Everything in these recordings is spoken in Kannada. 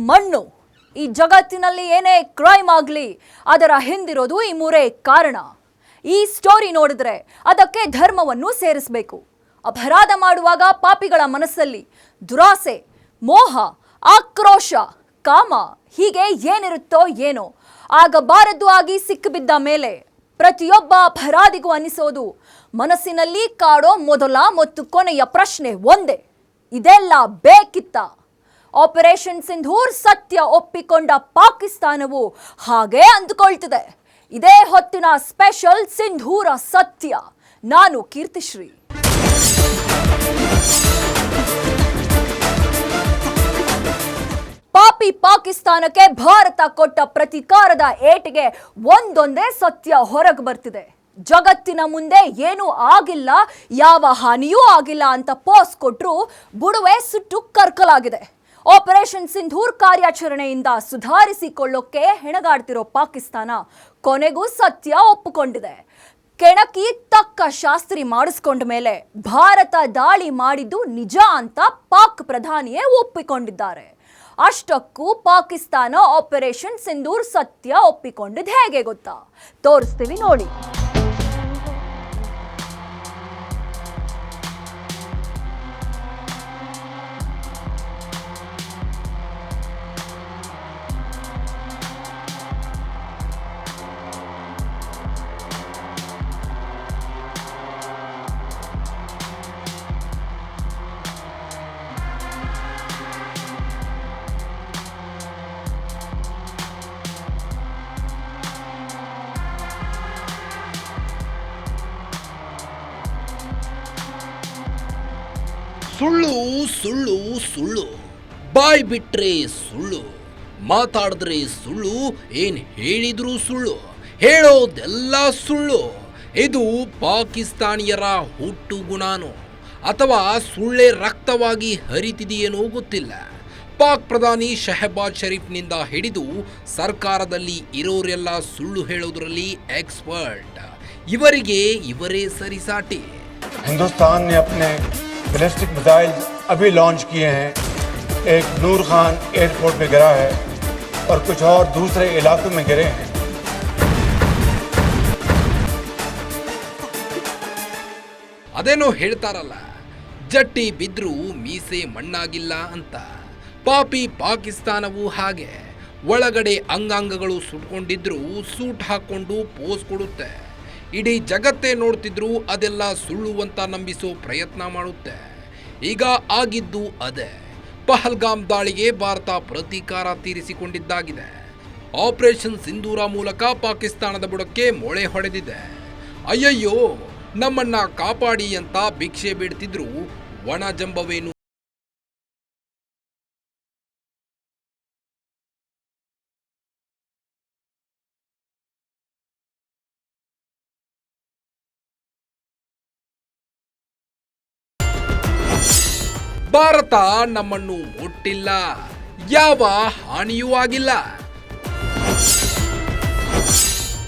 ಮಣ್ಣು. ಈ ಜಗತ್ತಿನಲ್ಲಿ ಏನೇ ಕ್ರೈಮ್ ಆಗಲಿ ಅದರ ಹಿಂದಿರೋದು ಈ ಮೂರೇ ಕಾರಣ. ಈ ಸ್ಟೋರಿ ನೋಡಿದ್ರೆ ಅದಕ್ಕೆ ಧರ್ಮವನ್ನು ಸೇರಿಸಬೇಕು. ಅಪರಾಧ ಮಾಡುವಾಗ ಪಾಪಿಗಳ ಮನಸ್ಸಲ್ಲಿ ದುರಾಸೆ, ಮೋಹ, ಆಕ್ರೋಶ, ಕಾಮ ಹೀಗೆ ಏನಿರುತ್ತೋ ಏನೋ ಆಗಬಾರದು ಆಗಿ ಸಿಕ್ಕಿಬಿದ್ದ ಮೇಲೆ ಪ್ರತಿಯೊಬ್ಬ ಅಪರಾಧಿಗೂ ಅನಿಸೋದು ಮನಸ್ಸಿನಲ್ಲಿ ಕಾಡೋ ಮೊದಲ ಮತ್ತು ಕೊನೆಯ ಪ್ರಶ್ನೆ ಒಂದೇ, ಇದೆಲ್ಲ ಬೇಕಿತ್ತ? ಆಪರೇಷನ್ ಸಿಂಧೂರ್ ಸತ್ಯ ಒಪ್ಪಿಕೊಂಡ ಪಾಕಿಸ್ತಾನವು ಹಾಗೆ ಅಂದುಕೊಳ್ತಿದೆ. ಇದೇ ಹೊತ್ತಿನ ಸ್ಪೆಷಲ್ ಸಿಂಧೂರ ಸತ್ಯ. ನಾನು ಕೀರ್ತಿಶ್ರೀ. ಪಾಪಿ ಪಾಕಿಸ್ತಾನಕ್ಕೆ ಭಾರತ ಕೊಟ್ಟ ಪ್ರತೀಕಾರದ ಏಟಿಗೆ ಒಂದೊಂದೇ ಸತ್ಯ ಹೊರಗೆ ಬರ್ತಿದೆ. ಜಗತ್ತಿನ ಮುಂದೆ ಏನೂ ಆಗಿಲ್ಲ, ಯಾವ ಹಾನಿಯೂ ಆಗಿಲ್ಲ ಅಂತ ಪೋಸ್ ಕೊಟ್ಟರು ಬುಡುವೆ ಸುಟ್ಟು ಕರ್ಕಲಾಗಿದೆ. ಆಪರೇಷನ್ ಸಿಂಧೂರ್ ಕಾರ್ಯಾಚರಣೆಯಿಂದ ಸುಧಾರಿಸಿಕೊಳ್ಳೋಕೆ ಹೆಣಗಾಡ್ತಿರೋ ಪಾಕಿಸ್ತಾನ ಕೊನೆಗೂ ಸತ್ಯ ಒಪ್ಪಿಕೊಂಡಿದೆ. ಕೆಣಕಿ ತಕ್ಕ ಶಾಸ್ತ್ರಿ ಮಾಡಿಸ್ಕೊಂಡ ಮೇಲೆ ಭಾರತ ದಾಳಿ ಮಾಡಿದ್ದು ನಿಜ ಅಂತ ಪಾಕ್ ಪ್ರಧಾನಿಯೇ ಒಪ್ಪಿಕೊಂಡಿದ್ದಾರೆ. ಅಷ್ಟಕ್ಕೂ ಪಾಕಿಸ್ತಾನ ಆಪರೇಷನ್ ಸಿಂಧೂರ್ ಸತ್ಯ ಒಪ್ಪಿಕೊಂಡಿದ್ದು ಹೇಗೆ ಗೊತ್ತಾ? ತೋರಿಸ್ತೀವಿ ನೋಡಿ. ಸುಳ್ಳು ಸುಳ್ಳು ಸುಳ್ಳು, ಬಾಯ್ ಬಿಟ್ರೆ ಸುಳ್ಳು, ಮಾತಾಡಿದ್ರೆ ಸುಳ್ಳು, ಏನ್ ಹೇಳಿದ್ರು ಸುಳ್ಳು, ಹೇಳೋದೆಲ್ಲ ಸುಳ್ಳು. ಇದು ಪಾಕಿಸ್ತಾನಿಯರ ಹುಟ್ಟು ಗುಣಾನೋ ಅಥವಾ ಸುಳ್ಳೇ ರಕ್ತವಾಗಿ ಹರಿತಿದೆಯೇನೋ ಗೊತ್ತಿಲ್ಲ. ಪಾಕ್ ಪ್ರಧಾನಿ ಶಹಬಾಜ್ ಶರೀಫ್ನಿಂದ ಹಿಡಿದು ಸರ್ಕಾರದಲ್ಲಿ ಇರೋರೆಲ್ಲ ಸುಳ್ಳು ಹೇಳೋದ್ರಲ್ಲಿ ಎಕ್ಸ್ಪರ್ಟ್. ಇವರಿಗೆ ಇವರೇ ಸರಿಸಾಟಿ. हिंदुस्तान ने अपने बैलिस्टिक मिसाइल अभी लॉन्च किए हैं. एक नूर खान एयरपोर्ट में गिरा है और कुछ और दूसरे इलाकों में गिरे हैं. ಅದೇನೋ ಹೇಳ್ತಾರಲ್ಲ, ಜಟ್ಟಿ ಬಿದ್ರೂ ಮೀಸೆ ಮಣ್ಣಾಗಿಲ್ಲ ಅಂತ. ಪಾಪಿ ಪಾಕಿಸ್ತಾನವೂ ಹಾಗೆ. ಒಳಗಡೆ ಅಂಗಾಂಗಗಳು ಸುಟ್ಕೊಂಡಿದ್ರೂ ಸೂಟ್ ಹಾಕೊಂಡು ಪೋಸ್ ಕೊಡುತ್ತೆ. ಇಡೀ ಜಗತ್ತೇ ನೋಡ್ತಿದ್ರು ಅದೆಲ್ಲ ಸುಳ್ಳು ಅಂತ ನಂಬಿಸೋ ಪ್ರಯತ್ನ ಮಾಡುತ್ತೆ. ಈಗ ಆಗಿದ್ದು ಅದೇ. ಪಹಲ್ಗಾಮ್ ದಾಳಿಗೆ ಭಾರತ ಪ್ರತೀಕಾರ ತೀರಿಸಿಕೊಂಡಿದ್ದಾಗಿದೆ. ಆಪರೇಷನ್ ಸಿಂಧೂರ ಮೂಲಕ ಪಾಕಿಸ್ತಾನದ ಬುಡಕ್ಕೆ ಮೊಳೆ ಹೊಡೆದಿದೆ. ಅಯ್ಯಯ್ಯೋ, ನಮ್ಮನ್ನ ಕಾಪಾಡಿ ಅಂತ ಭಿಕ್ಷೆ ಬೇಡ್ತಿದ್ರು ಒಣ ಜಂಬವೇನು. ಭಾರತ ನಮ್ಮನ್ನು ಮುಟ್ಟಿಲ್ಲ, ಯಾವ ಹಾನಿಯೂ ಆಗಿಲ್ಲ.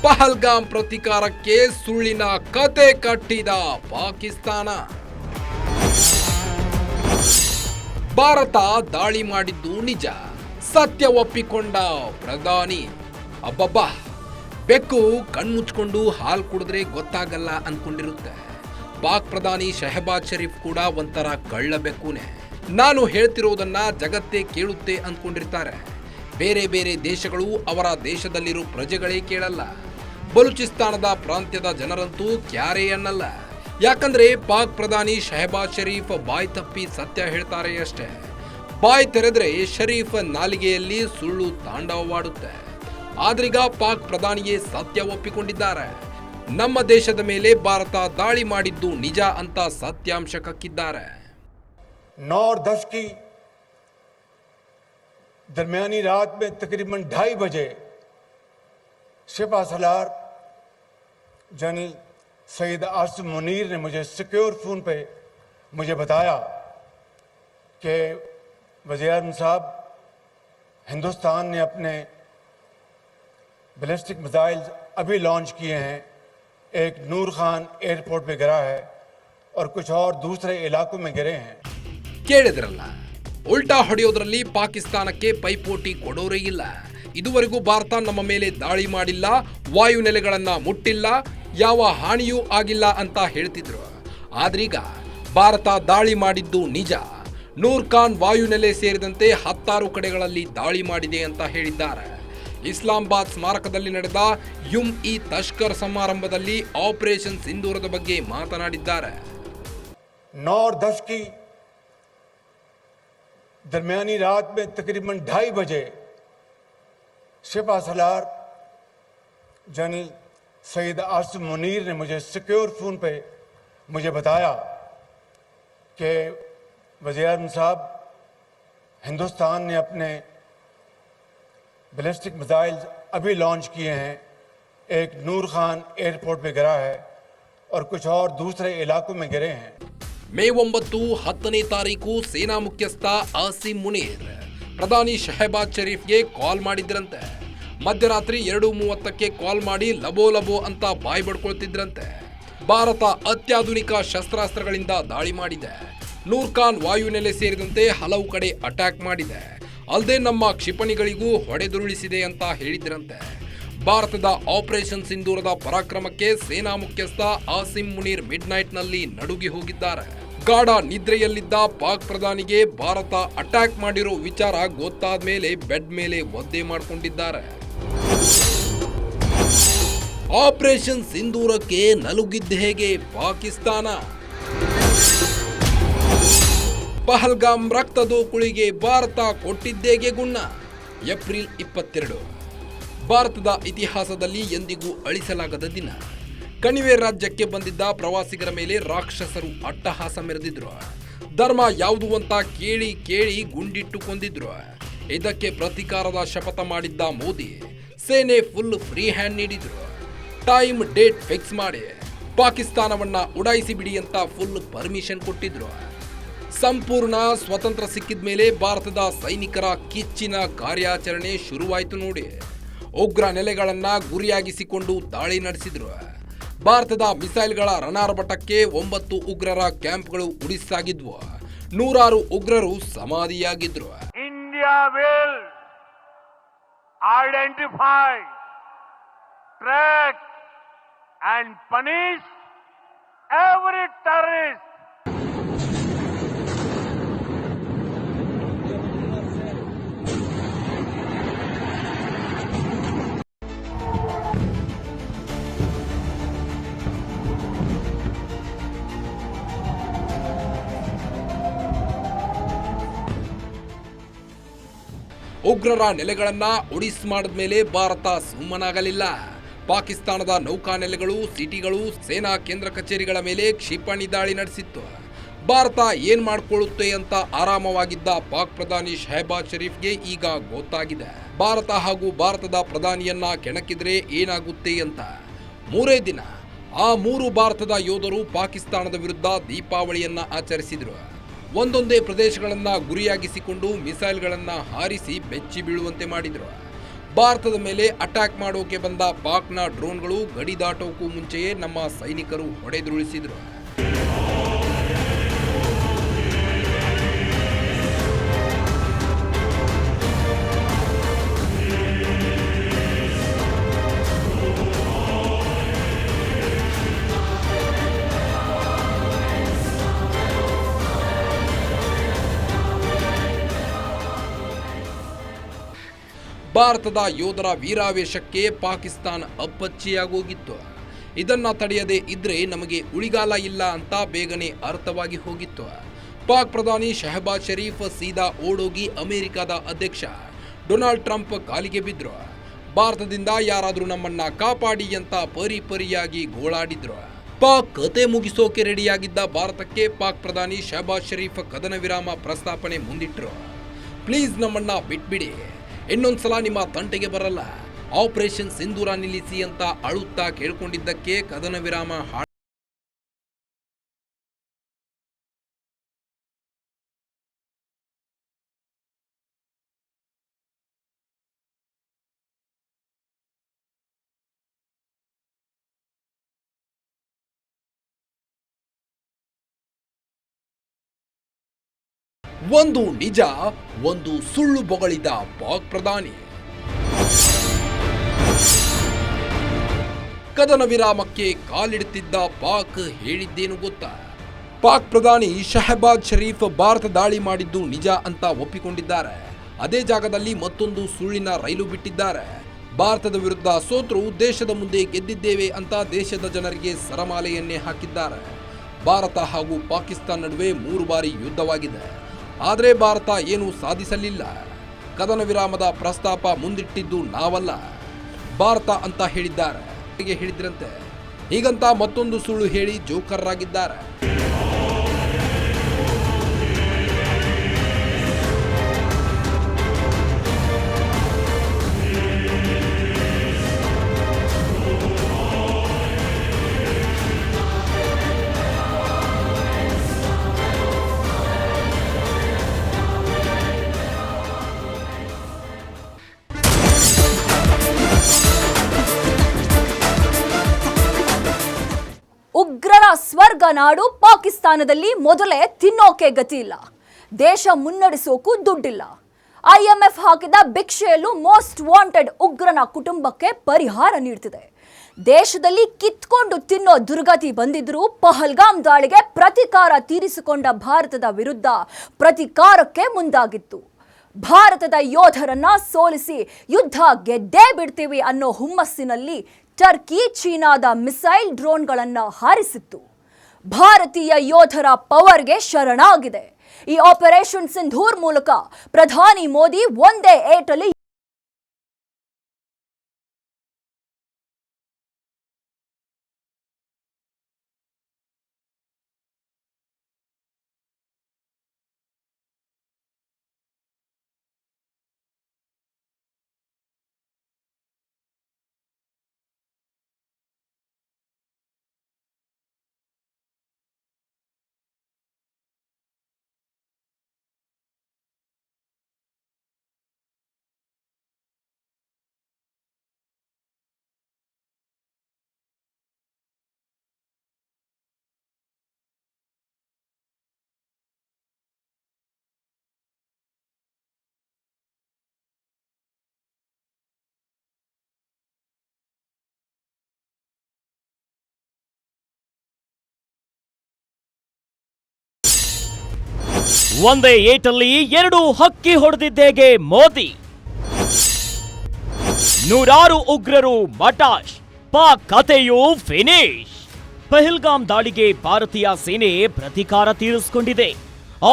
ಪಹಲ್ಗಾಮ್ ಪ್ರತೀಕಾರಕ್ಕೆ ಸುಳ್ಳಿನ ಕತೆ ಕಟ್ಟಿದ ಪಾಕಿಸ್ತಾನ. ಭಾರತ ದಾಳಿ ಮಾಡಿದ್ದು ನಿಜ, ಸತ್ಯ ಒಪ್ಪಿಕೊಂಡ ಪ್ರಧಾನಿ. ಅಬ್ಬಬ್ಬಾ, ಬೆಕ್ಕು ಕಣ್ಮುಚ್ಕೊಂಡು ಹಾಲು ಕುಡಿದ್ರೆ ಗೊತ್ತಾಗಲ್ಲ ಅನ್ಕೊಂಡಿರುತ್ತೆ. ಪಾಕ್ ಪ್ರಧಾನಿ ಶಹಬಾಜ್ ಶರೀಫ್ ಕೂಡ ಒಂಥರ ಕಳ್ಳ ಬೆಕ್ಕುನೇ. ನಾನು ಹೇಳ್ತಿರೋದನ್ನ ಜಗತ್ತೇ ಕೇಳುತ್ತೆ ಅಂದ್ಕೊಂಡಿರ್ತಾರೆ. ಬೇರೆ ಬೇರೆ ದೇಶಗಳು ಅವರ ದೇಶದಲ್ಲಿರೋ ಪ್ರಜೆಗಳೇ ಕೇಳಲ್ಲ. ಬಲೂಚಿಸ್ತಾನದ ಪ್ರಾಂತ್ಯದ ಜನರಂತೂ ಕ್ಯಾರೇ ಅನ್ನಲ್ಲ. ಯಾಕಂದ್ರೆ ಪಾಕ್ ಪ್ರಧಾನಿ ಶಹಬಾಜ್ ಶರೀಫ್ ಬಾಯ್ ತಪ್ಪಿ ಸತ್ಯ ಹೇಳ್ತಾರೆ ಅಷ್ಟೇ. ಬಾಯ್ ತೆರೆದ್ರೆ ಶರೀಫ್ ನಾಲಿಗೆಯಲ್ಲಿ ಸುಳ್ಳು ತಾಂಡವವಾಡುತ್ತೆ. ಆದ್ರೀಗ ಪಾಕ್ ಪ್ರಧಾನಿಯೇ ಸತ್ಯ ಒಪ್ಪಿಕೊಂಡಿದ್ದಾರೆ. ನಮ್ಮ ದೇಶದ ಮೇಲೆ ಭಾರತ ದಾಳಿ ಮಾಡಿದ್ದು ನಿಜ ಅಂತ ಸತ್ಯಾಂಶ ಕಕ್ಕಿದ್ದಾರೆ. 9 और 10 की दरमियानी रात में तकरीबन 2:30 बजे शिफा सलार जनरल सईद आसिम मुनीर ने मुझे सिक्योर फोन पे मुझे बताया कि वज़ीर-ए-आज़म साहब, हिंदुस्तान ने अपने बैलिस्टिक मिसाइल अभी लॉन्च किए हैं. एक नूर खान एयरपोर्ट में गिरा है और कुछ और दूसरे इलाकों में गिरे हैं. ಕೇಳಿದ್ರಲ್ಲ, ಉಲ್ಟಾ ಹೊಡೆಯೋದ್ರಲ್ಲಿ ಪಾಕಿಸ್ತಾನಕ್ಕೆ ಪೈಪೋಟಿ ಕೊಡೋರೇ ಇಲ್ಲ. ಇದುವರೆಗೂ ಭಾರತ ನಮ್ಮ ಮೇಲೆ ದಾಳಿ ಮಾಡಿಲ್ಲ, ವಾಯುನೆಲೆಗಳನ್ನ ಮುಟ್ಟಿಲ್ಲ, ಯಾವ ಹಾನಿಯೂ ಆಗಿಲ್ಲ ಅಂತ ಹೇಳ್ತಿದ್ರು. ಆದ್ರೀಗ ಭಾರತ ದಾಳಿ ಮಾಡಿದ್ದು ನಿಜ. ನೂರ್ ಖಾನ್ ವಾಯುನೆಲೆ ಸೇರಿದಂತೆ 10 ಕಡೆಗಳಲ್ಲಿ ದಾಳಿ ಮಾಡಿದೆ ಅಂತ ಹೇಳಿದ್ದಾರೆ. ಇಸ್ಲಾಮಾಬಾದ್ ಸ್ಮಾರಕದಲ್ಲಿ ನಡೆದ ತಷ್ಕರ್ ಸಮಾರಂಭದಲ್ಲಿ ಆಪರೇಷನ್ ಸಿಂಧೂರದ ಬಗ್ಗೆ ಮಾತನಾಡಿದ್ದಾರೆ. 9-10 की दरमियानी रात में तकरीबन 2:30 बजे शिपा सलार जनरल सईद आसिम मुनीर ने मुझे सिक्योर फोन पे मुझे बताया कि वज़ीर-ए-आज़म साहब, हिंदुस्तान ने अपने बैलिस्टिक मिसाइल अभी लॉन्च किए हैं, एक नूर खान एयरपोर्ट पे गिरा है और कुछ और दूसरे इलाकों में गिरे हैं. ಮೇ 9, 10ನೇ ತಾರೀಕು ಸೇನಾ ಮುಖ್ಯಸ್ಥ ಆಸಿಮ್ ಮುನೀರ್ ಪ್ರಧಾನಿ ಶಹಬಾಜ್ ಶರೀಫ್ಗೆ ಕಾಲ್ ಮಾಡಿದ್ರಂತೆ. ಮಧ್ಯರಾತ್ರಿ 2:30ಕ್ಕೆ ಕಾಲ್ ಮಾಡಿ ಲಬೋ ಲಬೋ ಅಂತ ಬಾಯಿ ಬಡ್ಕೊಳ್ತಿದ್ರಂತೆ. ಭಾರತ ಅತ್ಯಾಧುನಿಕ ಶಸ್ತ್ರಾಸ್ತ್ರಗಳಿಂದ ದಾಳಿ ಮಾಡಿದೆ, ನೂರ್ ಖಾನ್ ವಾಯುನೆಲೆ ಸೇರಿದಂತೆ ಹಲವು ಕಡೆ ಅಟ್ಯಾಕ್ ಮಾಡಿದೆ, ಅಲ್ಲದೆ ನಮ್ಮ ಕ್ಷಿಪಣಿಗಳಿಗೂ ಹೊಡೆದುರುಳಿಸಿದೆ ಅಂತ ಹೇಳಿದ್ರಂತೆ. ಭಾರತದ ಆಪರೇಷನ್ ಸಿಂಧೂರದ ಪರಾಕ್ರಮಕ್ಕೆ ಸೇನಾ ಮುಖ್ಯಸ್ಥ ಆಸಿಮ್ ಮುನೀರ್ ಮಿಡ್ ನೈಟ್ನಲ್ಲಿ ನಡುಗಿ ಹೋಗಿದ್ದಾರೆ. ಗಾಢ ನಿದ್ರೆಯಲ್ಲಿದ್ದ ಪಾಕ್ ಪ್ರಧಾನಿಗೆ ಭಾರತ ಅಟ್ಯಾಕ್ ಮಾಡಿರೋ ವಿಚಾರ ಗೊತ್ತಾದ ಮೇಲೆ ಬೆಡ್ ಮೇಲೆ ಒದ್ದೆ ಮಾಡಿಕೊಂಡಿದ್ದಾರೆ. ಆಪರೇಷನ್ ಸಿಂಧೂರಕ್ಕೆ ನಲುಗಿದ್ದ ಹೇಗೆ ಪಾಕಿಸ್ತಾನ? ಪಹಲ್ಗಾಮ್ ರಕ್ತದೋಕುಳಿಗೆ ಭಾರತ ಕೊಟ್ಟಿದ್ದೇಗೆ ಗುಣ. ಏಪ್ರಿಲ್ 22 ಭಾರತದ ಇತಿಹಾಸದಲ್ಲಿ ಎಂದಿಗೂ ಅಳಿಸಲಾಗದ ದಿನ. ಕಣಿವೆ ರಾಜ್ಯಕ್ಕೆ ಬಂದಿದ್ದ ಪ್ರವಾಸಿಗರ ಮೇಲೆ ರಾಕ್ಷಸರು ಅಟ್ಟಹಾಸ ಮೆರೆದಿದ್ರು. ಧರ್ಮ ಯಾವುದು ಅಂತ ಕೇಳಿ ಕೇಳಿ ಗುಂಡಿಟ್ಟು ಕೊಂದಿದ್ರು. ಇದಕ್ಕೆ ಪ್ರತೀಕಾರದ ಶಪಥ ಮಾಡಿದ್ದ ಮೋದಿ ಸೇನೆ ಫುಲ್ ಫ್ರೀ ಹ್ಯಾಂಡ್ ನೀಡಿದ್ರು. ಟೈಮ್ ಡೇಟ್ ಫಿಕ್ಸ್ ಮಾಡಿ ಪಾಕಿಸ್ತಾನವನ್ನ ಉಡಾಯಿಸಿ ಬಿಡಿ ಅಂತ ಫುಲ್ ಪರ್ಮಿಷನ್ ಕೊಟ್ಟಿದ್ರು. ಸಂಪೂರ್ಣ ಸ್ವತಂತ್ರ ಸಿಕ್ಕಿದ ಮೇಲೆ ಭಾರತದ ಸೈನಿಕರ ಕಿಚ್ಚಿನ ಕಾರ್ಯಾಚರಣೆ ಶುರುವಾಯಿತು ನೋಡಿ. ಉಗ್ರ ನೆಲೆಗಳನ್ನ ಗುರಿಯಾಗಿಸಿಕೊಂಡು ದಾಳಿ ನಡೆಸಿದ್ರು. ಭಾರತದ ಮಿಸೈಲ್ಗಳ ರಣಾರ್ಭಟಕ್ಕೆ 9 ಉಗ್ರರ ಕ್ಯಾಂಪ್ಗಳು ಉಡಿಸಾಗಿದ್ವು. 100 ಉಗ್ರರು ಸಮಾಧಿಯಾಗಿದ್ರು. India will identify, track and punish every terrorist. ಉಗ್ರರ ನೆಲೆಗಳನ್ನ ಒಡಿಸ್ ಮಾಡಿದ ಮೇಲೆ ಭಾರತ ಸುಮ್ಮನಾಗಲಿಲ್ಲ. ಪಾಕಿಸ್ತಾನದ ನೌಕಾನೆಲೆಗಳು, ಸಿಟಿಗಳು, ಸೇನಾ ಕೇಂದ್ರ ಕಚೇರಿಗಳ ಮೇಲೆ ಕ್ಷಿಪಣಿ ದಾಳಿ ನಡೆಸಿತ್ತು. ಭಾರತ ಏನ್ ಮಾಡ್ಕೊಳ್ಳುತ್ತೆ ಅಂತ ಆರಾಮವಾಗಿದ್ದ ಪಾಕ್ ಪ್ರಧಾನಿ ಶಹಬಾಜ್ ಶರೀಫ್ಗೆ ಈಗ ಗೊತ್ತಾಗಿದೆ, ಭಾರತ ಹಾಗೂ ಭಾರತದ ಪ್ರಧಾನಿಯನ್ನ ಕೆಣಕಿದ್ರೆ ಏನಾಗುತ್ತೆ ಅಂತ. 3 ದಿನ ಆ 3 ಭಾರತದ ಯೋಧರು ಪಾಕಿಸ್ತಾನದ ವಿರುದ್ಧ ದೀಪಾವಳಿಯನ್ನ ಆಚರಿಸಿದ್ರು. ಒಂದೊಂದೇ ಪ್ರದೇಶಗಳನ್ನ ಗುರಿಯಾಗಿಸಿಕೊಂಡು ಮಿಸೈಲ್ಗಳನ್ನ ಹಾರಿಸಿ ಬೆಚ್ಚಿ ಬೀಳುವಂತೆ ಮಾಡಿದ್ರು. ಭಾರತದ ಮೇಲೆ ಅಟ್ಯಾಕ್ ಮಾಡೋಕೆ ಬಂದ ಪಾಕ್ನ ಡ್ರೋನ್ಗಳು ಗಡಿ ದಾಟೋಕ್ಕೂ ಮುಂಚೆಯೇ ನಮ್ಮ ಸೈನಿಕರು ಹೊಡೆದುರುಳಿಸಿದ್ರು. ಭಾರತದ ಯೋಧರ ವೀರಾವೇಶಕ್ಕೆ ಪಾಕಿಸ್ತಾನ ಅಪ್ಪಚ್ಚಿಯಾಗೋಗಿತ್ತು. ಇದನ್ನ ತಡೆಯದೇ ಇದ್ರೆ ನಮಗೆ ಉಳಿಗಾಲ ಇಲ್ಲ ಅಂತ ಬೇಗನೆ ಅರ್ಥವಾಗಿ ಹೋಗಿತ್ತು. ಪಾಕ್ ಪ್ರಧಾನಿ ಶಹಬಾಜ್ ಶರೀಫ್ ಸೀದಾ ಓಡೋಗಿ ಅಮೆರಿಕದ ಅಧ್ಯಕ್ಷ ಡೊನಾಲ್ಡ್ ಟ್ರಂಪ್ ಕಾಲಿಗೆ ಬಿದ್ರು. ಭಾರತದಿಂದ ಯಾರಾದ್ರೂ ನಮ್ಮನ್ನ ಕಾಪಾಡಿ ಅಂತ ಪರಿಪರಿಯಾಗಿ ಗೋಳಾಡಿದ್ರು. ಪಾಕ್ ಕತೆ ಮುಗಿಸೋಕೆ ರೆಡಿಯಾಗಿದ್ದ ಭಾರತಕ್ಕೆ ಪಾಕ್ ಪ್ರಧಾನಿ ಶಹಬಾಜ್ ಶರೀಫ್ ಕದನ ವಿರಾಮ ಪ್ರಸ್ತಾಪನೆ ಮುಂದಿಟ್ರು. ಪ್ಲೀಸ್ ನಮ್ಮನ್ನ ಬಿಟ್ಬಿಡಿ, ಇನ್ನೊಂದ್ಸಲ ನಿಮ್ಮ ತಂಟೆಗೆ ಬರಲ್ಲ, ಆಪರೇಷನ್ ಸಿಂಧೂರ ನಿಲ್ಲಿಸಿ ಅಂತ ಅಳುತ್ತಾ ಕೇಳ್ಕೊಂಡಿದ್ದಕ್ಕೆ ಕದನ ವಿರಾಮ ಒಂದು ನಿಜ, ಒಂದು ಸುಳ್ಳು ಬೊಗಳಿದ ಪಾಕ್ ಪ್ರಧಾನಿ. ಕದನ ವಿರಾಮಕ್ಕೆ ಕಾಲಿಡುತ್ತಿದ್ದ ಪಾಕ್ ಹೇಳಿದ್ದೇನು ಗೊತ್ತಾ? ಪಾಕ್ ಪ್ರಧಾನಿ ಶಹಬಾಜ್ ಶರೀಫ್ ಭಾರತ ದಾಳಿ ಮಾಡಿದ್ದು ನಿಜ ಅಂತ ಒಪ್ಪಿಕೊಂಡಿದ್ದಾರೆ. ಅದೇ ಜಾಗದಲ್ಲಿ ಮತ್ತೊಂದು ಸುಳ್ಳಿನ ರೈಲು ಬಿಟ್ಟಿದ್ದಾರೆ. ಭಾರತದ ವಿರುದ್ಧ ಸೋತರೂ ದೇಶದ ಮುಂದೆ ಗೆದ್ದಿದ್ದೇವೆ ಅಂತ ದೇಶದ ಜನರಿಗೆ ಸರಮಾಲೆಯನ್ನೇ ಹಾಕಿದ್ದಾರೆ. ಭಾರತ ಹಾಗೂ ಪಾಕಿಸ್ತಾನ ನಡುವೆ 3 ಬಾರಿ ಯುದ್ಧವಾಗಿದೆ. ಆದರೆ ಭಾರತ ಏನೂ ಸಾಧಿಸಲಿಲ್ಲ. ಕದನ ವಿರಾಮದ ಪ್ರಸ್ತಾಪ ಮುಂದಿಟ್ಟಿದ್ದು ನಾವಲ್ಲ, ಭಾರತ ಅಂತ ಹೇಳಿದ್ದಾರೆ. ಹೇಳಿದ್ರಂತೆ. ಹೀಗಂತ ಮತ್ತೊಂದು ಸುಳ್ಳು ಹೇಳಿ ಜೋಕರ್ರಾಗಿದ್ದಾರೆ. ಉಗ್ರರ ಸ್ವರ್ಗ ನಾಡು ಪಾಕಿಸ್ತಾನದಲ್ಲಿ ಮೊದಲೇ ತಿನ್ನೋಕೆ ಗತಿ ಇಲ್ಲ. ದೇಶ ಮುನ್ನಡೆಸೋಕು ದುಡ್ಡಿಲ್ಲ. IMF ಹಾಕಿದ ಭಿಕ್ಷೆಯಲ್ಲೂ ಮೋಸ್ಟ್ ವಾಂಟೆಡ್ ಉಗ್ರನ ಕುಟುಂಬಕ್ಕೆ ಪರಿಹಾರ ನೀಡ್ತಿದೆ. ದೇಶದಲ್ಲಿ ಕಿತ್ಕೊಂಡು ತಿನ್ನೋ ದುರ್ಗತಿ ಬಂದಿದ್ರೂ ಪಹಲ್ಗಾಮ್ ದಾಳಿಗೆ ಪ್ರತಿಕಾರ ತೀರಿಸಿಕೊಂಡ ಭಾರತದ ವಿರುದ್ಧ ಪ್ರತಿಕಾರಕ್ಕೆ ಮುಂದಾಗಿತ್ತು. ಭಾರತದ ಯೋಧರನ್ನ ಸೋಲಿಸಿ ಯುದ್ಧ ಗೆದ್ದೇ ಬಿಡ್ತೀವಿ ಅನ್ನೋ ಹುಮ್ಮಸ್ಸಿನಲ್ಲಿ ಟರ್ಕಿ ಚೀನಾದ ಮಿಸೈಲ್ ಡ್ರೋನ್ಗಳನ್ನ ಹಾರಿಸಿತ್ತು. ಭಾರತೀಯ ಯೋಧರ ಪವರ್ಗೆ ಶರಣಾಗಿದೆ. ಈ ಆಪರೇಷನ್ ಸಿಂಧೂರ್ ಮೂಲಕ ಪ್ರಧಾನಿ ಮೋದಿ ಒಂದೇ ಏಟಲ್ಲಿ ಒಂದೇ ಏಟಲ್ಲಿ 2 ಹಕ್ಕಿ ಹೊಡೆದಿದ್ದೇಗೆ ಮೋದಿ. 100 ಉಗ್ರರು ಮಟಾಶ್, ಪಾಕ್ ಕಥೆಯೂ ಫಿನಿಶ್. ಪಹಲ್ಗಾಮ್ ದಾಳಿಗೆ ಭಾರತೀಯ ಸೇನೆ ಪ್ರತಿಕಾರ ತೀರಿಸಿಕೊಂಡಿದೆ.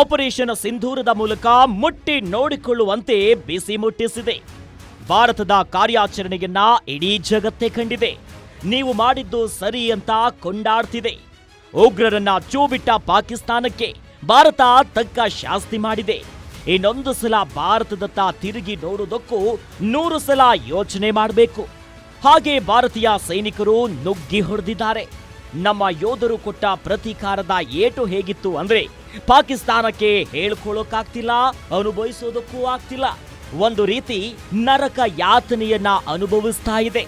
ಆಪರೇಷನ್ ಸಿಂಧೂರದ ಮೂಲಕ ಮುಟ್ಟಿ ನೋಡಿಕೊಳ್ಳುವಂತೆ ಬಿಸಿ ಮುಟ್ಟಿಸಿದೆ. ಭಾರತದ ಕಾರ್ಯಾಚರಣೆಯನ್ನ ಇಡೀ ಜಗತ್ತೇ ಕಂಡಿದೆ. ನೀವು ಮಾಡಿದ್ದು ಸರಿ ಅಂತ ಕೊಂಡಾಡ್ತಿದೆ. ಉಗ್ರರನ್ನ ಚೂಬಿಟ್ಟ ಪಾಕಿಸ್ತಾನಕ್ಕೆ ಭಾರತ ತಕ್ಕ ಶಾಸ್ತಿ ಮಾಡಿದೆ. ಇನ್ನೊಂದು ಸಲ ಭಾರತದತ್ತ ತಿರುಗಿ ನೋಡುವುದಕ್ಕೂ 100 ಸಲ ಯೋಚನೆ ಮಾಡಬೇಕು. ಹಾಗೆ ಭಾರತೀಯ ಸೈನಿಕರು ನುಗ್ಗಿ ಹೊಡೆದಿದ್ದಾರೆ. ನಮ್ಮ ಯೋಧರು ಕೊಟ್ಟ ಪ್ರತೀಕಾರದ ಏಟು ಹೇಗಿತ್ತು ಅಂದ್ರೆ ಪಾಕಿಸ್ತಾನಕ್ಕೆ ಹೇಳ್ಕೊಳ್ಳೋಕ್ಕಾಗ್ತಿಲ್ಲ, ಅನುಭವಿಸೋದಕ್ಕೂ ಆಗ್ತಿಲ್ಲ. ಒಂದು ರೀತಿ ನರಕ ಯಾತನೆಯನ್ನ ಅನುಭವಿಸ್ತಾ ಇದೆ.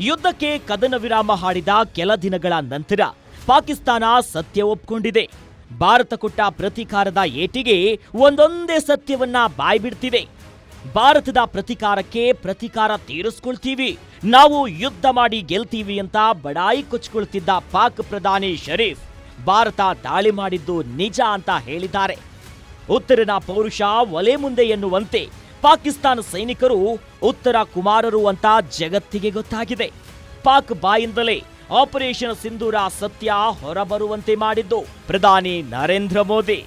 ಯುದ್ಧಕ್ಕೆ ಕದನ ವಿರಾಮ ಹಾಡಿದ ಕೆಲ ದಿನಗಳ ನಂತರ ಪಾಕಿಸ್ತಾನ ಸತ್ಯ ಒಪ್ಕೊಂಡಿದೆ. ಭಾರತ ಕೊಟ್ಟ ಪ್ರತೀಕಾರದ ಏಟಿಗೆ ಒಂದೊಂದೇ ಸತ್ಯವನ್ನ ಬಾಯ್ಬಿಡ್ತಿದೆ. ಭಾರತದ ಪ್ರತೀಕಾರಕ್ಕೆ ಪ್ರತೀಕಾರ ತೀರಿಸ್ಕೊಳ್ತೀವಿ, ನಾವು ಯುದ್ಧ ಮಾಡಿ ಗೆಲ್ತೀವಿ ಅಂತ ಬಡಾಯಿ ಕೊಚ್ಕೊಳ್ತಿದ್ದ ಪಾಕ್ ಪ್ರಧಾನಿ ಶರೀಫ್ ಭಾರತ ದಾಳಿ ಮಾಡಿದ್ದು ನಿಜ ಅಂತ ಹೇಳಿದ್ದಾರೆ. ಉತ್ತರನ ಪೌರುಷ ಒಲೆ ಮುಂದೆ ಎನ್ನುವಂತೆ ಪಾಕಿಸ್ತಾನ ಸೈನಿಕರು ಉತ್ತರ ಕುಮಾರರು ಅಂತ ಜಗತ್ತಿಗೆ ಗೊತ್ತಾಗಿದೆ. ಪಾಕ್ ಬಾಯಿಂದಲೇ ಆಪರೇಷನ್ ಸಿಂಧೂರ ಸತ್ಯ ಹೊರಬರುವಂತೆ ಮಾಡಿದ್ದು ಪ್ರಧಾನಿ ನರೇಂದ್ರ ಮೋದಿ.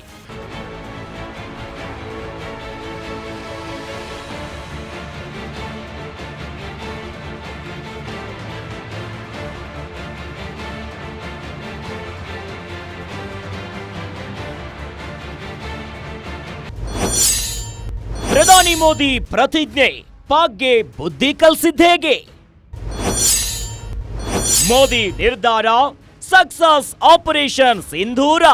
ಪ್ರಧಾನಿ ಮೋದಿ ಪ್ರತಿಜ್ಞೆ, ಪಾಕ್ಗೆ ಬುದ್ಧಿ ಕಲಿಸಿದ್ದೇಗೆ? ಮೋದಿ ನಿರ್ಧಾರ ಸಕ್ಸಸ್ ಆಪರೇಷನ್ ಸಿಂಧೂರ.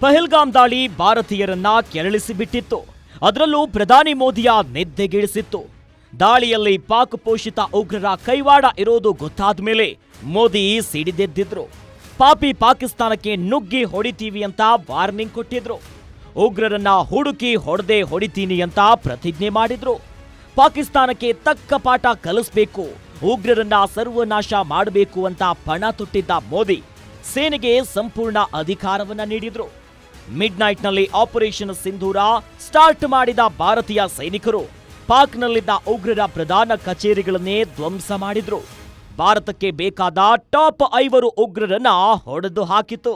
ಪಹಲ್ಗಾಮ್ ದಾಳಿ ಭಾರತೀಯರನ್ನ ಕೆರಳಿಸಿ ಬಿಟ್ಟಿತ್ತು. ಅದರಲ್ಲೂ ಪ್ರಧಾನಿ ಮೋದಿಯ ನಿದ್ದೆಗೆಡಿಸಿತ್ತು. ದಾಳಿಯಲ್ಲಿ ಪಾಕ್ ಪೋಷಿತ ಉಗ್ರರ ಕೈವಾಡ ಇರೋದು ಗೊತ್ತಾದ ಮೇಲೆ ಮೋದಿ ಸಿಡಿದೆದ್ದಿದ್ರು. ಪಾಪಿ ಪಾಕಿಸ್ತಾನಕ್ಕೆ ನುಗ್ಗಿ ಹೊಡಿತೀವಿ ಅಂತ ವಾರ್ನಿಂಗ್ ಕೊಟ್ಟಿದ್ರು. ಉಗ್ರರನ್ನ ಹುಡುಕಿ ಹೊಡೆದೇ ಹೊಡಿತೀನಿ ಅಂತ ಪ್ರತಿಜ್ಞೆ ಮಾಡಿದ್ರು. ಪಾಕಿಸ್ತಾನಕ್ಕೆ ತಕ್ಕ ಪಾಠ ಕಲಿಸ್ಬೇಕು, ಉಗ್ರರನ್ನ ಸರ್ವನಾಶ ಮಾಡಬೇಕು ಅಂತ ಪಣ ತೊಟ್ಟಿದ್ದ ಮೋದಿ ಸೇನೆಗೆ ಸಂಪೂರ್ಣ ಅಧಿಕಾರವನ್ನ ನೀಡಿದ್ರು. ಮಿಡ್ ನೈಟ್ನಲ್ಲಿ ಆಪರೇಷನ್ ಸಿಂಧೂರ ಸ್ಟಾರ್ಟ್ ಮಾಡಿದ ಭಾರತೀಯ ಸೈನಿಕರು ಪಾಕ್ನಲ್ಲಿದ್ದ ಉಗ್ರರ ಪ್ರಧಾನ ಕಚೇರಿಗಳನ್ನೇ ಧ್ವಂಸ ಮಾಡಿದ್ರು. ಭಾರತಕ್ಕೆ ಬೇಕಾದ ಟಾಪ್ 5 ಉಗ್ರರನ್ನ ಹೊಡೆದು ಹಾಕಿತು.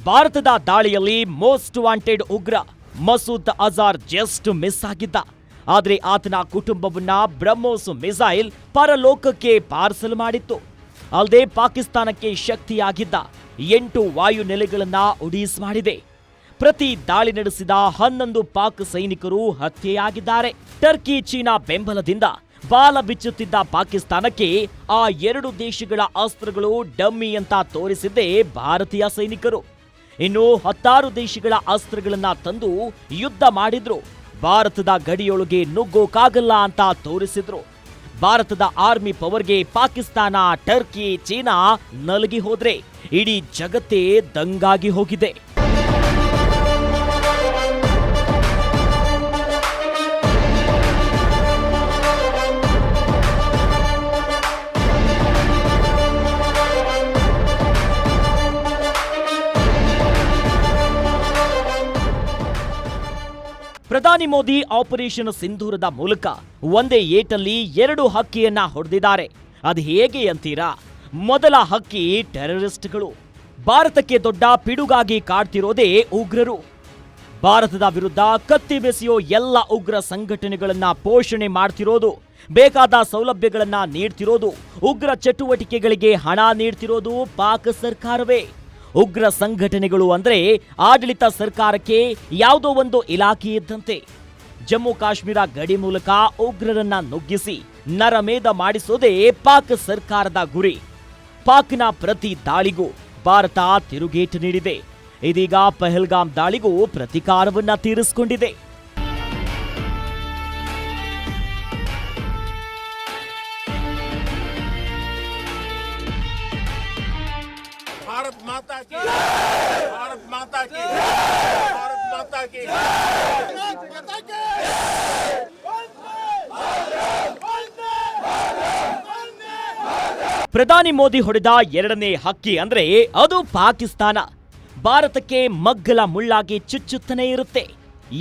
ಭಾರತದ ದಾಳಿಯಲ್ಲಿ ಮೋಸ್ಟ್ ವಾಂಟೆಡ್ ಉಗ್ರ ಮಸೂದ್ ಅಜಾರ್ ಜಸ್ಟ್ ಮಿಸ್ ಆಗಿದ್ದ. ಆದರೆ ಆತನ ಕುಟುಂಬವನ್ನ ಬ್ರಹ್ಮೋಸ್ ಮಿಸೈಲ್ ಪರಲೋಕಕ್ಕೆ ಪಾರ್ಸಲ್ ಮಾಡಿತ್ತು. ಅಲ್ಲದೆ ಪಾಕಿಸ್ತಾನಕ್ಕೆ ಶಕ್ತಿಯಾಗಿದ್ದ 8 ವಾಯು ನೆಲೆಗಳನ್ನ ಉಡೀಸ್ ಮಾಡಿದೆ. ಪ್ರತಿ ದಾಳಿ ನಡೆಸಿದ 11 ಪಾಕ್ ಸೈನಿಕರು ಹತ್ಯೆಯಾಗಿದ್ದಾರೆ. ಟರ್ಕಿ ಚೀನಾ ಬೆಂಬಲದಿಂದ ಬಾಲ ಬಿಚ್ಚುತ್ತಿದ್ದ ಪಾಕಿಸ್ತಾನಕ್ಕೆ ಆ 2 ದೇಶಗಳ ಅಸ್ತ್ರಗಳು ಡಮ್ಮಿ ಅಂತ ತೋರಿಸಿದ್ದೇ ಭಾರತೀಯ ಸೈನಿಕರು. ಇನ್ನು 16 ದೇಶಗಳ ಅಸ್ತ್ರಗಳನ್ನ ತಂದು ಯುದ್ಧ ಮಾಡಿದ್ರು. ಭಾರತದ ಗಡಿಯೊಳಗೆ ನುಗ್ಗೋಕಾಗಲ್ಲ ಅಂತ ತೋರಿಸಿದ್ರು. ಭಾರತದ ಆರ್ಮಿ ಪವರ್ಗೆ ಪಾಕಿಸ್ತಾನ, ಟರ್ಕಿ, ಚೀನಾ ನಲಗಿ ಹೋದ್ರೆ ಇಡೀ ಜಗತ್ತೇ ದಂಗಾಗಿ ಹೋಗಿದೆ. ಪ್ರಧಾನಿ ಮೋದಿ ಆಪರೇಷನ್ ಸಿಂಧೂರದ ಮೂಲಕ ಒಂದೇ ಏಟಲ್ಲಿ 2 ಹಕ್ಕಿಯನ್ನ ಹೊಡೆದಿದ್ದಾರೆ. ಅದು ಹೇಗೆ ಅಂತೀರಾ? ಮೊದಲ ಹಕ್ಕಿ ಟೆರರಿಸ್ಟ್ಗಳು. ಭಾರತಕ್ಕೆ ದೊಡ್ಡ ಪಿಡುಗಾಗಿ ಕಾಡ್ತಿರೋದೇ ಉಗ್ರರು. ಭಾರತದ ವಿರುದ್ಧ ಕತ್ತಿ ಬೆಸೆಯೋ ಎಲ್ಲ ಉಗ್ರ ಸಂಘಟನೆಗಳನ್ನ ಪೋಷಣೆ ಮಾಡ್ತಿರೋದು, ಬೇಕಾದ ಸೌಲಭ್ಯಗಳನ್ನ ನೀಡ್ತಿರೋದು, ಉಗ್ರ ಚಟುವಟಿಕೆಗಳಿಗೆ ಹಣ ನೀಡ್ತಿರೋದು ಪಾಕ್ ಸರ್ಕಾರವೇ. ಉಗ್ರ ಸಂಘಟನೆಗಳು ಅಂದ್ರೆ ಆಡಳಿತ ಸರ್ಕಾರಕ್ಕೆ ಯಾವುದೋ ಒಂದು ಇಲಾಖೆ ಇದ್ದಂತೆ. ಜಮ್ಮು ಕಾಶ್ಮೀರ ಗಡಿ ಮೂಲಕ ಉಗ್ರರನ್ನ ನುಗ್ಗಿಸಿ ನರಮೇಧ ಮಾಡಿಸೋದೇ ಪಾಕ್ ಸರ್ಕಾರದ ಗುರಿ. ಪಾಕ್ನ ಪ್ರತಿ ದಾಳಿಗೂ ಭಾರತ ತಿರುಗೇಟು ನೀಡಿದೆ. ಇದೀಗ ಪಹಲ್ಗಾಮ್ ದಾಳಿಗೂ ಪ್ರತೀಕಾರವನ್ನ ತೀರಿಸಿಕೊಂಡಿದೆ. भारत माता की, भारत माता की, भारत माता की, माता की। ಪ್ರಧಾನಿ ಮೋದಿ ಹೊಡೆದ 2ನೇ ಹಕ್ಕಿ ಅಂದ್ರೆ ಅದು ಪಾಕಿಸ್ತಾನ. ಭಾರತಕ್ಕೆ ಮಗ್ಗಲ ಮುಳ್ಳಾಗಿ ಚುಚ್ಚುತ್ತನೇ ಇರುತ್ತೆ.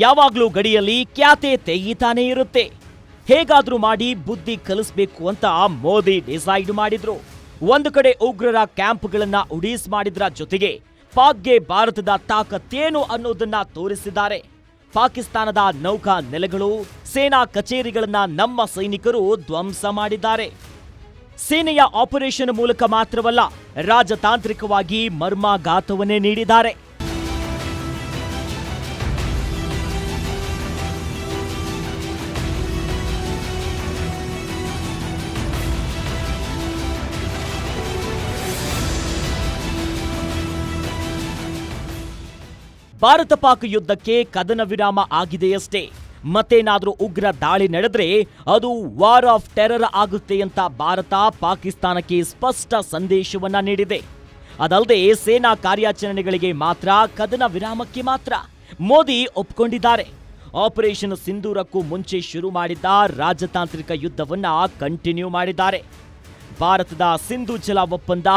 ಯಾವಾಗ್ಲೂ ಗಡಿಯಲ್ಲಿ ಕ್ಯಾತೆ ತೆಗೀತಾನೇ ಇರುತ್ತೆ. ಹೇಗಾದ್ರೂ ಮಾಡಿ ಬುದ್ಧಿ ಕಲಿಸ್ಬೇಕು ಅಂತ ಮೋದಿ ಡಿಸೈಡ್ ಮಾಡಿದ್ರು. ಒಂದು ಕಡೆ ಉಗ್ರರ ಕ್ಯಾಂಪ್ಗಳನ್ನ ಉಡೀಸ್ ಮಾಡಿದ್ರ ಜೊತೆಗೆ ಪಾಕ್ಗೆ ಭಾರತದ ತಾಕತ್ತೇನು ಅನ್ನೋದನ್ನ ತೋರಿಸಿದ್ದಾರೆ. ಪಾಕಿಸ್ತಾನದ ನೌಕಾ ನೆಲೆಗಳು, ಸೇನಾ ಕಚೇರಿಗಳನ್ನ ನಮ್ಮ ಸೈನಿಕರು ಧ್ವಂಸ ಮಾಡಿದ್ದಾರೆ. ಸೇನೆಯ ಆಪರೇಷನ್ ಮೂಲಕ ಮಾತ್ರವಲ್ಲ, ರಾಜತಾಂತ್ರಿಕವಾಗಿ ಮರ್ಮಾಘಾತವನ್ನೇ ನೀಡಿದ್ದಾರೆ. ಭಾರತ ಪಾಕ್ ಯುದ್ಧಕ್ಕೆ ಕದನ ವಿರಾಮ ಆಗಿದೆಯಷ್ಟೇ. ಮತ್ತೇನಾದ್ರೂ ಉಗ್ರ ದಾಳಿ ನಡೆದ್ರೆ ಅದು ವಾರ್ ಆಫ್ ಟೆರರ್ ಆಗುತ್ತೆ ಅಂತ ಭಾರತ ಪಾಕಿಸ್ತಾನಕ್ಕೆ ಸ್ಪಷ್ಟ ಸಂದೇಶವನ್ನ ನೀಡಿದೆ. ಅದಲ್ಲದೆ ಸೇನಾ ಕಾರ್ಯಾಚರಣೆಗಳಿಗೆ ಮಾತ್ರ, ಕದನ ವಿರಾಮಕ್ಕೆ ಮಾತ್ರ ಮೋದಿ ಒಪ್ಕೊಂಡಿದ್ದಾರೆ. ಆಪರೇಷನ್ ಸಿಂಧೂರಕ್ಕೂ ಮುಂಚೆ ಶುರು ಮಾಡಿದ್ದ ರಾಜತಾಂತ್ರಿಕ ಯುದ್ಧವನ್ನ ಕಂಟಿನ್ಯೂ ಮಾಡಿದ್ದಾರೆ. ಭಾರತದ ಸಿಂಧು ಜಲ ಒಪ್ಪಂದ,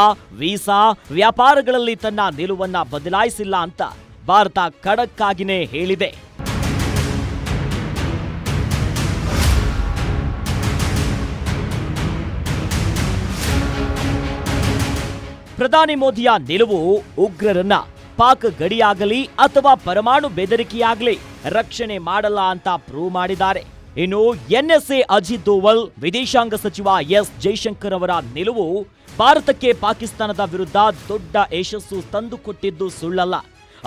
ವೀಸಾ, ವ್ಯಾಪಾರಗಳಲ್ಲಿ ತನ್ನ ನಿಲುವನ್ನ ಬದಲಾಯಿಸಿಲ್ಲ ಅಂತ ಭಾರತ ಖಡಕ್ ಆಗಿನೇ ಹೇಳಿದೆ. ಪ್ರಧಾನಿ ಮೋದಿಯ ನಿಲುವು ಉಗ್ರರನ್ನ ಪಾಕ್ ಗಡಿಯಾಗಲಿ ಅಥವಾ ಪರಮಾಣು ಬೆದರಿಕೆಯಾಗಲಿ ರಕ್ಷಣೆ ಮಾಡಲ್ಲ ಅಂತ ಪ್ರೂವ್ ಮಾಡಿದ್ದಾರೆ. ಇನ್ನು ಎನ್ಎಸ್ಎ ಅಜಿತ್ ದೋವಲ್, ವಿದೇಶಾಂಗ ಸಚಿವ ಎಸ್ ಜೈಶಂಕರ್ ಅವರ ನಿಲುವು ಭಾರತಕ್ಕೆ ಪಾಕಿಸ್ತಾನದ ವಿರುದ್ಧ ದೊಡ್ಡ ಯಶಸ್ಸು ತಂದುಕೊಟ್ಟಿದ್ದು ಸುಳ್ಳಲ್ಲ.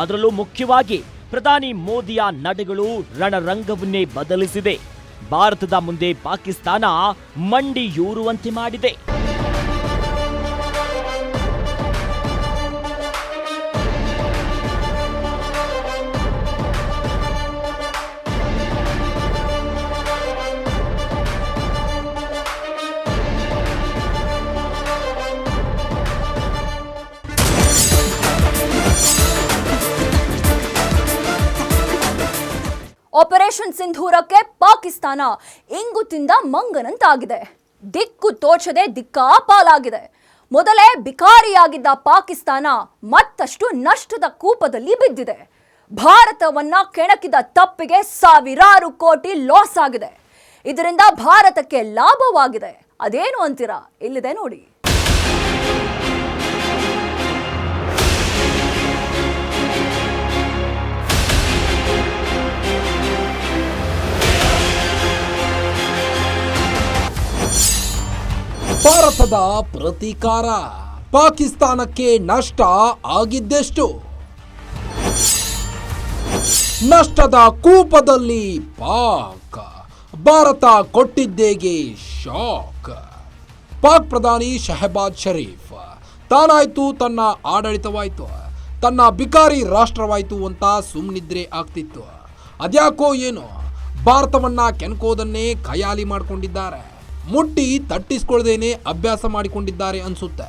ಅದರಲ್ಲೂ ಮುಖ್ಯವಾಗಿ ಪ್ರಧಾನಿ ಮೋದಿಯ ನಡೆಗಳು ರಣರಂಗವನ್ನೇ ಬದಲಿಸಿದೆ. ಭಾರತದ ಮುಂದೆ ಪಾಕಿಸ್ತಾನ ಮಂಡಿಯೂರುವಂತೆ ಮಾಡಿದೆ. ಆಪರೇಷನ್ ಸಿಂಧೂರಕ್ಕೆ ಪಾಕಿಸ್ತಾನ ಇಂಗು ತಿಂದ ಮಂಗನಂತಾಗಿದೆ. ದಿಕ್ಕು ತೋಚದೆ ದಿಕ್ಕಾಪಾಲಾಗಿದೆ. ಮೊದಲೇ ಬಿಕಾರಿಯಾಗಿದ್ದ ಪಾಕಿಸ್ತಾನ ಮತ್ತಷ್ಟು ನಷ್ಟದ ಕೂಪದಲ್ಲಿ ಬಿದ್ದಿದೆ. ಭಾರತವನ್ನ ಕೆಣಕಿದ ತಪ್ಪಿಗೆ ಸಾವಿರಾರು ಕೋಟಿ ಲಾಸ್ ಆಗಿದೆ. ಇದರಿಂದ ಭಾರತಕ್ಕೆ ಲಾಭವಾಗಿದೆ. ಅದೇನು ಅಂತೀರಾ? ಇಲ್ಲಿದೆ ನೋಡಿ. ಭಾರತದ ಪ್ರತೀಕಾರ. ಪಾಕಿಸ್ತಾನಕ್ಕೆ ನಷ್ಟ ಆಗಿದ್ದೆಷ್ಟು? ನಷ್ಟದ ಕೂಪದಲ್ಲಿ ಪಾಕ್. ಭಾರತ ಕೊಟ್ಟಿದ್ದೇಗೆ ಶಾಕ್. ಪಾಕ್ ಪ್ರಧಾನಿ ಶಹಬಾಜ್ ಶರೀಫ್ ತಾನಾಯ್ತು, ತನ್ನ ಆಡಳಿತವಾಯ್ತು, ತನ್ನ ಬಿಕಾರಿ ರಾಷ್ಟ್ರವಾಯ್ತು ಅಂತ ಸುಮ್ಮನಿದ್ರೆ ಆಗ್ತಿತ್ತು. ಅದ್ಯಾಕೋ ಏನೋ ಭಾರತವನ್ನ ಕೆಣಕೋದನ್ನೇ ಖಯಾಲಿ ಮಾಡಿಕೊಂಡಿದ್ದಾರೆ. ಮುಟ್ಟಿ ತಟ್ಟಿಸ್ಕೊಳ್ಳದೇನೆ ಅಭ್ಯಾಸ ಮಾಡಿಕೊಂಡಿದ್ದಾರೆ ಅನ್ಸುತ್ತೆ.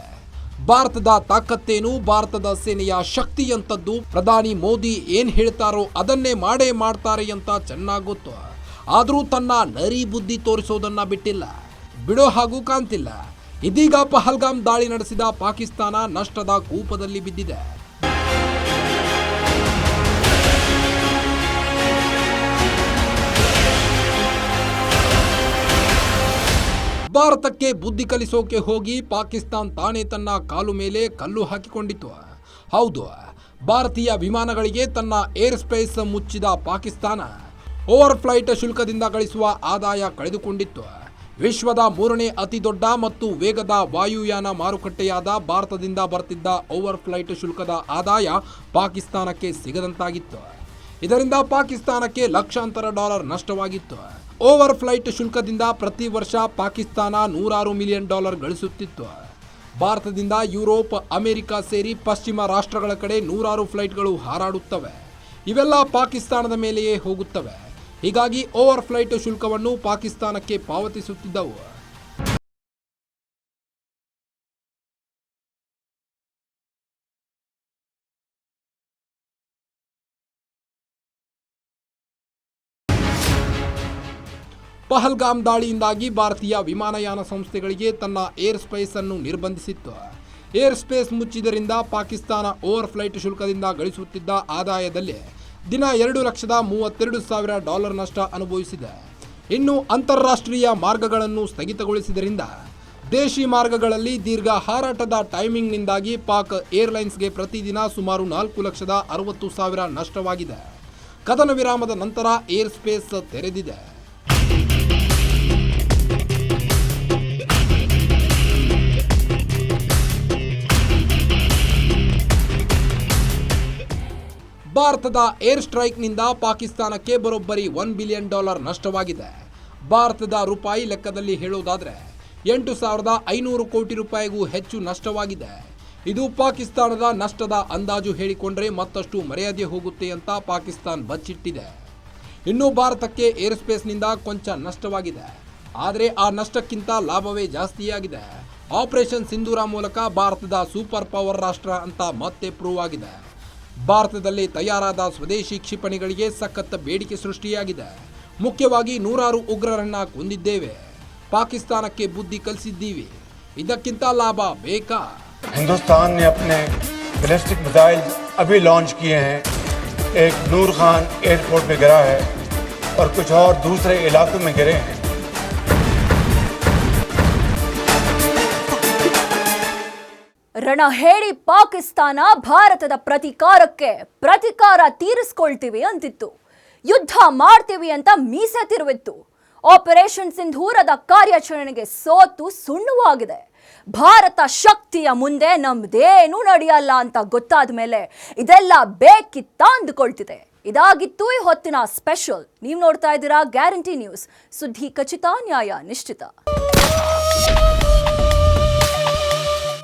ಭಾರತದ ತಾಕತ್ತೇನು, ಭಾರತದ ಸೇನೆಯ ಶಕ್ತಿ ಅಂತದ್ದು ಪ್ರಧಾನಿ ಮೋದಿ ಏನ್ ಹೇಳ್ತಾರೋ ಅದನ್ನೇ ಮಾಡೇ ಮಾಡ್ತಾರೆ ಅಂತ ಚೆನ್ನಾಗಿ ಗೊತ್ತು. ಆದರೂ ತನ್ನ ನರಿ ಬುದ್ಧಿ ತೋರಿಸೋದನ್ನ ಬಿಟ್ಟಿಲ್ಲ, ಬಿಡೋ ಹಾಗೂ ಕಾಣ್ತಿಲ್ಲ. ಇದೀಗ ಪಹಲ್ಗಾಮ್ ದಾಳಿ ನಡೆಸಿದ ಪಾಕಿಸ್ತಾನ ನಷ್ಟದ ಕೂಪದಲ್ಲಿ ಬಿದ್ದಿದೆ. ಭಾರತಕ್ಕೆ ಬುದ್ಧಿ ಕಲಿಸೋಕೆ ಹೋಗಿ ಪಾಕಿಸ್ತಾನ್ ತಾನೇ ತನ್ನ ಕಾಲು ಮೇಲೆ ಕಲ್ಲು ಹಾಕಿಕೊಂಡಿತು. ಹೌದು, ಭಾರತೀಯ ವಿಮಾನಗಳಿಗೆ ತನ್ನ ಏರ್ ಸ್ಪೇಸ್ ಮುಚ್ಚಿದ ಪಾಕಿಸ್ತಾನ ಓವರ್ ಫ್ಲೈಟ್ ಶುಲ್ಕದಿಂದ ಗಳಿಸುವ ಆದಾಯ ಕಳೆದುಕೊಂಡಿತ್ತು. ವಿಶ್ವದ 3ನೇ ಅತಿ ದೊಡ್ಡ ಮತ್ತು ವೇಗದ ವಾಯುಯಾನ ಮಾರುಕಟ್ಟೆಯಾದ ಭಾರತದಿಂದ ಬರ್ತಿದ್ದ ಓವರ್ ಫ್ಲೈಟ್ ಶುಲ್ಕದ ಆದಾಯ ಪಾಕಿಸ್ತಾನಕ್ಕೆ ಸಿಗದಂತಾಗಿತ್ತು. ಇದರಿಂದ ಪಾಕಿಸ್ತಾನಕ್ಕೆ ಲಕ್ಷಾಂತರ ಡಾಲರ್ ನಷ್ಟವಾಗಿತ್ತು. ಓವರ್ ಫ್ಲೈಟ್ ಶುಲ್ಕದಿಂದ ಪ್ರತಿ ವರ್ಷ ಪಾಕಿಸ್ತಾನ $100 ಮಿಲಿಯನ್ ಗಳಿಸುತ್ತಿತ್ತು. ಭಾರತದಿಂದ ಯುರೋಪ್, ಅಮೆರಿಕ ಸೇರಿ ಪಶ್ಚಿಮ ರಾಷ್ಟ್ರಗಳ ಕಡೆ 100 ಫ್ಲೈಟ್ಗಳು ಹಾರಾಡುತ್ತವೆ. ಇವೆಲ್ಲ ಪಾಕಿಸ್ತಾನದ ಮೇಲೆಯೇ ಹೋಗುತ್ತವೆ. ಹೀಗಾಗಿ ಓವರ್ ಫ್ಲೈಟ್ ಶುಲ್ಕವನ್ನು ಪಾಕಿಸ್ತಾನಕ್ಕೆ ಪಾವತಿಸುತ್ತಿದ್ದವು. ಪಹಲ್ಗಾಮ್ ದಾಳಿಯಿಂದಾಗಿ ಭಾರತೀಯ ವಿಮಾನಯಾನ ಸಂಸ್ಥೆಗಳಿಗೆ ತನ್ನ ಏರ್ ಸ್ಪೇಸ್ ಅನ್ನು ನಿರ್ಬಂಧಿಸಿತ್ತು. ಏರ್ ಸ್ಪೇಸ್ ಮುಚ್ಚಿದ್ದರಿಂದ ಪಾಕಿಸ್ತಾನ ಓವರ್ ಫ್ಲೈಟ್ ಶುಲ್ಕದಿಂದ ಗಳಿಸುತ್ತಿದ್ದ ಆದಾಯದಲ್ಲಿ ದಿನ $2,32,000 ನಷ್ಟ ಅನುಭವಿಸಿದೆ. ಇನ್ನು ಅಂತಾರಾಷ್ಟ್ರೀಯ ಮಾರ್ಗಗಳನ್ನು ಸ್ಥಗಿತಗೊಳಿಸಿದ್ದರಿಂದ ದೇಶಿ ಮಾರ್ಗಗಳಲ್ಲಿ ದೀರ್ಘ ಹಾರಾಟದ ಟೈಮಿಂಗ್ನಿಂದಾಗಿ ಪಾಕ್ ಏರ್ಲೈನ್ಸ್ಗೆ ಪ್ರತಿದಿನ ಸುಮಾರು $4,60,000 ನಷ್ಟವಾಗಿದೆ. ಕದನ ವಿರಾಮದ ನಂತರ ಏರ್ ಸ್ಪೇಸ್ ತೆರೆದಿದೆ. ಭಾರತದ ಏರ್ ಸ್ಟ್ರೈಕ್ನಿಂದ ಪಾಕಿಸ್ತಾನಕ್ಕೆ ಬರೋಬ್ಬರಿ $1 ಬಿಲಿಯನ್ ನಷ್ಟವಾಗಿದೆ. ಭಾರತದ ರೂಪಾಯಿ ಲೆಕ್ಕದಲ್ಲಿ ಹೇಳೋದಾದ್ರೆ 8,500 ಕೋಟಿ ರೂಪಾಯಿಗೂ ಹೆಚ್ಚು ನಷ್ಟವಾಗಿದೆ. ಇದು ಪಾಕಿಸ್ತಾನದ ನಷ್ಟದ ಅಂದಾಜು ಹೇಳಿಕೊಂಡ್ರೆ ಮತ್ತಷ್ಟು ಮರ್ಯಾದೆ ಹೋಗುತ್ತೆ ಅಂತ ಪಾಕಿಸ್ತಾನ ಬಚ್ಚಿಟ್ಟಿದೆ. ಇನ್ನು ಭಾರತಕ್ಕೆ ಏರ್ ಸ್ಪೇಸ್ನಿಂದ ಕೊಂಚ ನಷ್ಟವಾಗಿದೆ. ಆದರೆ ಆ ನಷ್ಟಕ್ಕಿಂತ ಲಾಭವೇ ಜಾಸ್ತಿಯಾಗಿದೆ. ಆಪರೇಷನ್ ಸಿಂಧೂರ ಮೂಲಕ ಭಾರತದ ಸೂಪರ್ ಪವರ್ ರಾಷ್ಟ್ರ ಅಂತ ಮತ್ತೆ ಪ್ರೂವ್ ಆಗಿದೆ. ಭಾರತದಲ್ಲಿ ತಯಾರಾದ ಸ್ವದೇಶಿ ಕ್ಷಿಪಣಿಗಳಿಗೆ ಸಖತ್ ಬೇಡಿಕೆ ಸೃಷ್ಟಿಯಾಗಿದೆ. ಮುಖ್ಯವಾಗಿ 100 ಉಗ್ರರನ್ನ ಕೊಂದಿದ್ದೇವೆ, ಪಾಕಿಸ್ತಾನಕ್ಕೆ ಬುದ್ಧಿ ಕಲಿಸಿದ್ದೀವಿ. ಇದಕ್ಕಿಂತ ಲಾಭ ಬೇಕಾ? हिंदुस्तान ने अपने बैलिस्टिक मिसाइल अभी लॉन्च किए हैं. एक नूर खान एयरपोर्ट में गिरा है और कुछ और दूसरे इलाकों में गिरे हैं. ರಣ ಹೇಳಿ ಪಾಕಿಸ್ತಾನ ಭಾರತದ ಪ್ರತಿಕಾರ ತೀರಿಸ್ಕೊಳ್ತೀವಿ ಅಂತಿತ್ತು. ಯುದ್ಧ ಮಾಡ್ತೀವಿ ಅಂತ ಮೀಸೆ ತಿರುವಿತ್ತು. ಆಪರೇಷನ್ ಸಿಂಧೂರದ ಕಾರ್ಯಾಚರಣೆಗೆ ಸೋತು ಸುಣ್ಣವಾಗಿದೆ. ಭಾರತ ಶಕ್ತಿಯ ಮುಂದೆ ನಮ್ದೇನೂ ನಡೆಯಲ್ಲ ಅಂತ ಗೊತ್ತಾದ ಮೇಲೆ ಇದೆಲ್ಲ ಬೇಕಿತ್ತ ಅಂದುಕೊಳ್ತಿದೆ. ಇದಾಗಿತ್ತು ಈ ಹೊತ್ತಿನ ಸ್ಪೆಷಲ್. ನೀವು ನೋಡ್ತಾ ಇದ್ದೀರಾ ಗ್ಯಾರಂಟಿ ನ್ಯೂಸ್, ಸುದ್ದಿ ಖಚಿತ, ನ್ಯಾಯ ನಿಶ್ಚಿತ.